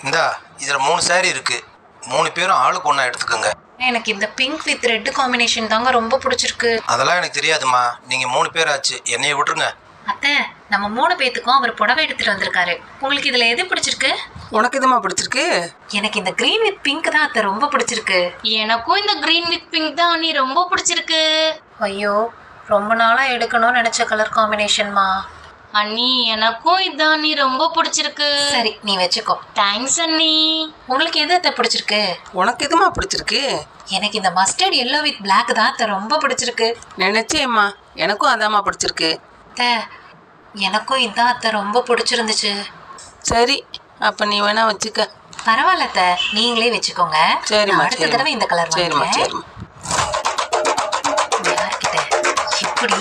இந்தா இதில் 3 சாரி இருக்கு. 3 பேரும் ஆளுக்கு ஒன்றா எடுத்துக்கோங்க. எனக்கு இந்த பிங்க் வித் ரெட் காம்பினேஷன் தாங்க ரொம்ப பிடிச்சிருக்கு. அதெல்லாம் எனக்கு தெரியாதுமா, நீங்கள் 3 பேர் ஆச்சு, என்னைய விட்டுருங்க. அத்தை, நம்ம 3 பேத்துக்கும் அவர் புடவை எடுத்துட்டு வந்திருக்காரு. உங்களுக்கு இதுல எது பிடிச்சிருக்கு? உனக்கு எதுமா பிடிச்சிருக்கு? எனக்கு இந்த கிரீன் வித் பிங்க் தான் அத்தை ரொம்ப பிடிச்சிருக்கு. எனக்கும் இந்த கிரீன் வித் பிங்க் தான் நீ ரொம்ப பிடிச்சிருக்கு. ஐயோ, ரொம்ப நாளா எடுக்கணும்னு நினைச்ச கலர் காம்பினேஷன்மா. அண்ணி எனக்கும் இதான் நீ ரொம்ப பிடிச்சிருக்கு. சரி, நீ வச்சுக்கோ. தேங்க்ஸ் அண்ணி. உங்களுக்கு எது அத்தை பிடிச்சிருக்கு? உனக்கு எதுமா பிடிச்சிருக்கு? எனக்கு இந்த மஸ்டர்ட் எல்லோ வித் பிளாக் தான் அத்தை ரொம்ப பிடிச்சிருக்கு. நினைச்சேம்மா, எனக்கும் அதாம்மா பிடிச்சிருக்கு. அத்தை, எனக்கும் இதான் அத்தை ரொம்ப பிடிச்சிருந்துச்சு. சரி, அப்ப நீ வேணா வச்சுக்க. பரவாயில்ல அத்தை, நீங்களே வச்சுக்கோங்க. சரிம்மா, அடுத்த தடவை இந்த கலர் சரிம்மா, வாங்குறேன். சரிம்மா. யார்கிட்ட இப்படி